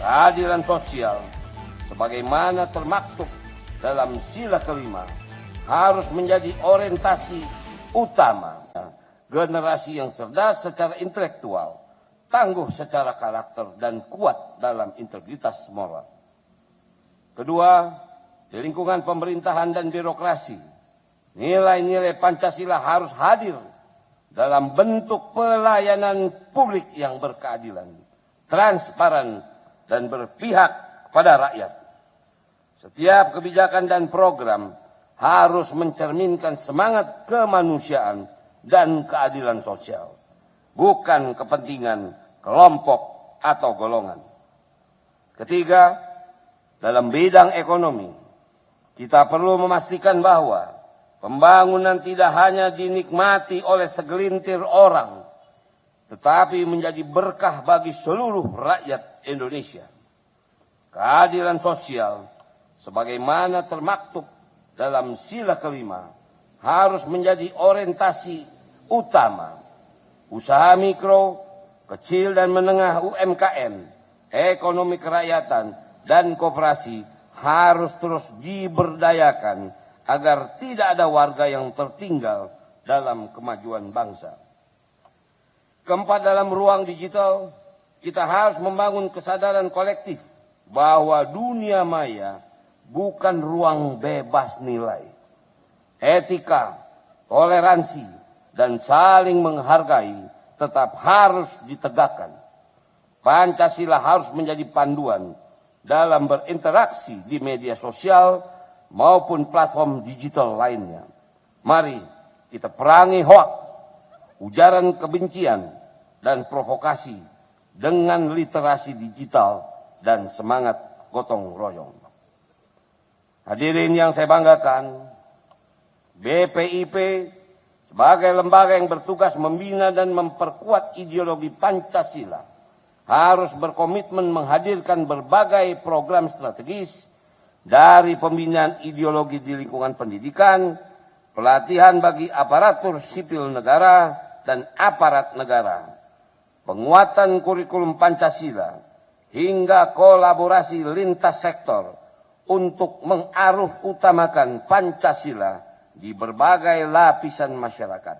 keadilan sosial, sebagaimana termaktub dalam sila kelima, harus menjadi orientasi utama generasi yang cerdas secara intelektual, tangguh secara karakter, dan kuat dalam integritas moral. Kedua, di lingkungan pemerintahan dan birokrasi, nilai-nilai Pancasila harus hadir dalam bentuk pelayanan publik yang berkeadilan, transparan, dan berpihak pada rakyat. Setiap kebijakan dan program harus mencerminkan semangat kemanusiaan dan keadilan sosial, bukan kepentingan kelompok atau golongan. Ketiga, dalam bidang ekonomi, kita perlu memastikan bahwa pembangunan tidak hanya dinikmati oleh segelintir orang, tetapi menjadi berkah bagi seluruh rakyat Indonesia. Keadilan sosial, sebagaimana termaktub dalam sila kelima, harus menjadi orientasi utama. Usaha mikro, kecil dan menengah UMKM, ekonomi kerakyatan, dan koperasi harus terus diberdayakan agar tidak ada warga yang tertinggal dalam kemajuan bangsa. Keempat, dalam ruang digital, kita harus membangun kesadaran kolektif bahwa dunia maya bukan ruang bebas nilai. Etika, toleransi, dan saling menghargai tetap harus ditegakkan. Pancasila harus menjadi panduan dalam berinteraksi di media sosial maupun platform digital lainnya. Mari kita perangi hoak, ujaran kebencian, dan provokasi dengan literasi digital dan semangat gotong royong. Hadirin yang saya banggakan, BPIP sebagai lembaga yang bertugas membina dan memperkuat ideologi Pancasila harus berkomitmen menghadirkan berbagai program strategis dari pembinaan ideologi di lingkungan pendidikan, pelatihan bagi aparatur sipil negara dan aparat negara, penguatan kurikulum Pancasila, hingga kolaborasi lintas sektor untuk mengaruh utamakan Pancasila di berbagai lapisan masyarakat.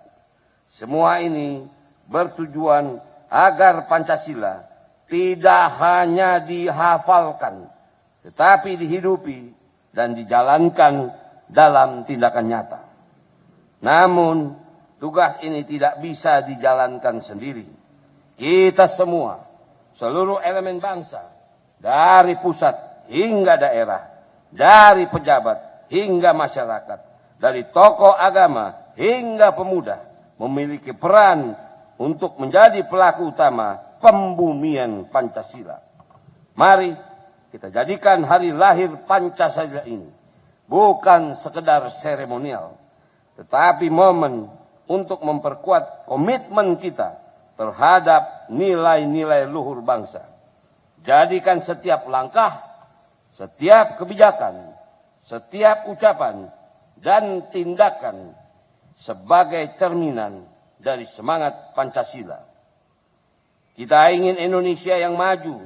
Semua ini bertujuan agar Pancasila tidak hanya dihafalkan, tetapi dihidupi dan dijalankan dalam tindakan nyata. Namun, tugas ini tidak bisa dijalankan sendiri. Kita semua, seluruh elemen bangsa, dari pusat hingga daerah, dari pejabat hingga masyarakat, dari tokoh agama hingga pemuda, memiliki peran untuk menjadi pelaku utama pembumian Pancasila. Mari kita jadikan hari lahir Pancasila ini bukan sekedar seremonial, tetapi momen untuk memperkuat komitmen kita terhadap nilai-nilai luhur bangsa. Jadikan setiap langkah, setiap kebijakan, setiap ucapan, dan tindakan sebagai cerminan dari semangat Pancasila. Kita ingin Indonesia yang maju,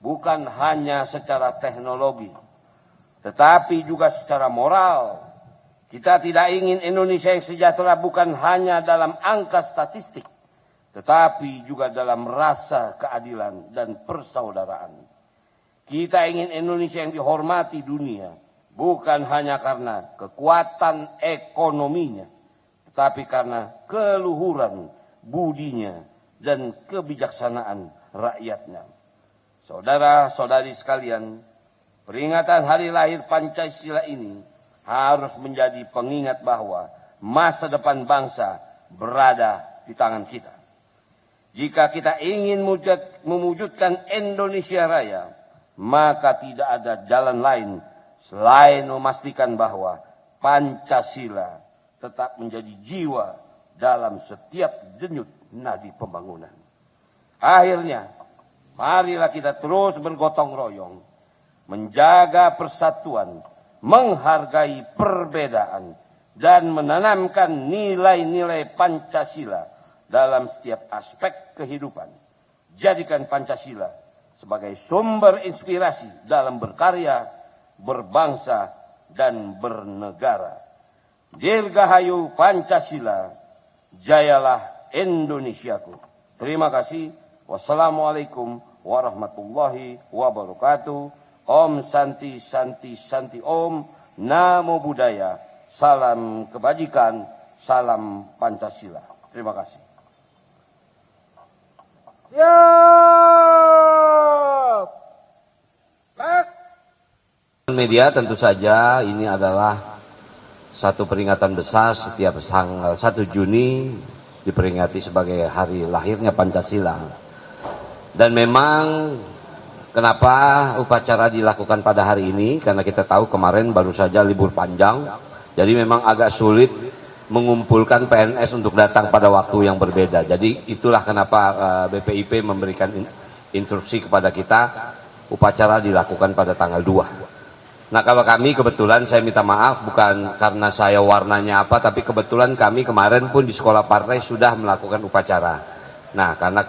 bukan hanya secara teknologi, tetapi juga secara moral. Kita tidak ingin Indonesia yang sejahtera bukan hanya dalam angka statistik, tetapi juga dalam rasa keadilan dan persaudaraan. Kita ingin Indonesia yang dihormati dunia, bukan hanya karena kekuatan ekonominya, tetapi karena keluhuran budinya dan kebijaksanaan rakyatnya. Saudara-saudari sekalian, peringatan hari lahir Pancasila ini harus menjadi pengingat bahwa masa depan bangsa berada di tangan kita. Jika kita ingin mewujudkan Indonesia Raya, maka tidak ada jalan lain selain memastikan bahwa Pancasila tetap menjadi jiwa dalam setiap denyut nadi pembangunan. Akhirnya, marilah kita terus bergotong royong, menjaga persatuan, menghargai perbedaan, dan menanamkan nilai-nilai Pancasila dalam setiap aspek kehidupan. Jadikan Pancasila sebagai sumber inspirasi dalam berkarya, berbangsa, dan bernegara. Dirgahayu Pancasila, jayalah Indonesiaku. Terima kasih. Wassalamualaikum warahmatullahi wabarakatuh. Om Santi Santi Santi Om. Namo Buddhaya. Salam kebajikan. Salam Pancasila. Terima kasih. Siap. Baik. Media tentu saja ini adalah satu peringatan besar setiap tanggal 1 Juni diperingati sebagai hari lahirnya Pancasila. Dan memang kenapa upacara dilakukan pada hari ini? Karena kita tahu kemarin baru saja libur panjang. Jadi memang agak sulit mengumpulkan PNS untuk datang pada waktu yang berbeda. Jadi itulah kenapa BPIP memberikan instruksi kepada kita upacara dilakukan pada tanggal 2. Nah kalau kami kebetulan saya minta maaf bukan karena saya warnanya apa, tapi kebetulan kami kemarin pun di sekolah partai sudah melakukan upacara. Nah karena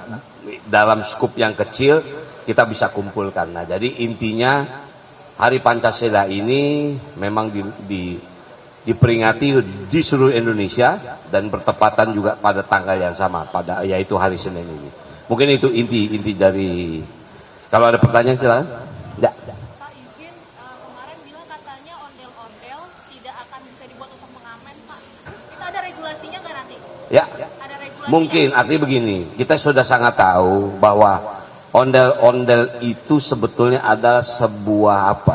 dalam skup yang kecil kita bisa kumpulkan. Nah jadi intinya Hari Pancasila ini memang diperingati di seluruh Indonesia dan bertepatan juga pada tanggal yang sama, yaitu hari Senin ini. Mungkin itu inti dari. Kalau ada pertanyaan silakan. Ya. Pak izin, kemarin bilang katanya ondel-ondel tidak akan bisa dibuat untuk mengamen, Pak. Itu ada regulasinya nggak nanti? Ya. Ada regulasinya? Mungkin artinya begini, kita sudah sangat tahu bahwa ondel-ondel itu sebetulnya adalah sebuah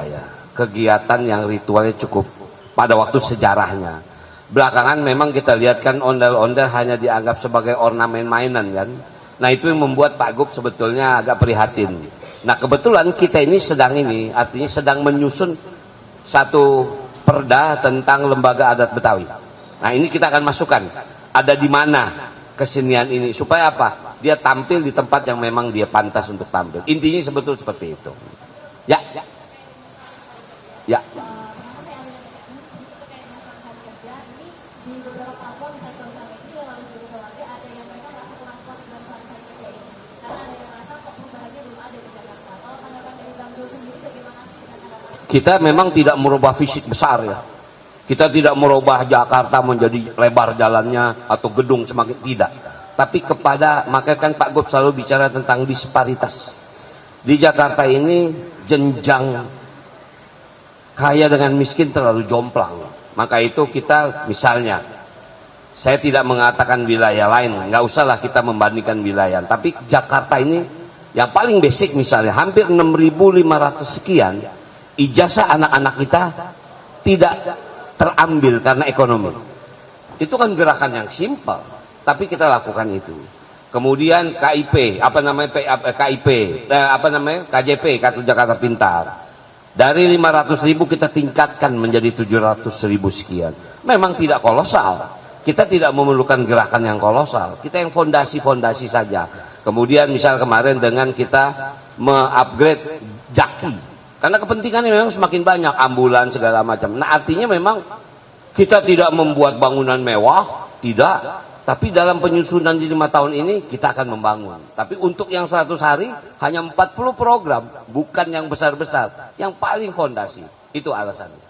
kegiatan yang ritualnya cukup pada waktu sejarahnya. Belakangan memang kita lihat kan ondel-ondel hanya dianggap sebagai ornamen mainan kan. Nah itu yang membuat Pak Gup sebetulnya agak prihatin. Nah kebetulan kita ini artinya sedang menyusun satu perda tentang lembaga adat Betawi. Nah ini kita akan masukkan ada di mana kesenian ini supaya apa? Dia tampil di tempat yang memang dia pantas untuk tampil. Intinya sebetulnya seperti itu. Ya. Ya. Kita memang tidak merubah fisik besar ya. Kita tidak merubah Jakarta menjadi lebar jalannya atau gedung semakin tidak. Tapi makanya kan Pak Gup selalu bicara tentang disparitas. Di Jakarta ini jenjang kaya dengan miskin terlalu jomplang. Maka itu kita misalnya, saya tidak mengatakan wilayah lain, nggak usahlah kita membandingkan wilayah. Tapi Jakarta ini yang paling basic misalnya hampir 6.500 sekian. Ijazah anak-anak kita tidak terambil karena ekonomi. Itu kan gerakan yang simpel, tapi kita lakukan itu. Kemudian KIP, KJP, Kartu Jakarta Pintar. Dari 500.000 kita tingkatkan menjadi 700.000 sekian. Memang tidak kolosal. Kita tidak memerlukan gerakan yang kolosal. Kita yang fondasi-fondasi saja. Kemudian misal kemarin dengan kita me-upgrade Jaki. Karena kepentingannya memang semakin banyak, ambulan segala macam. Nah artinya memang kita tidak membuat bangunan mewah, tidak. Tapi dalam penyusunan di 5 tahun ini kita akan membangun. Tapi untuk yang 100 hari hanya 40 program, bukan yang besar-besar. Yang paling fondasi, itu alasannya.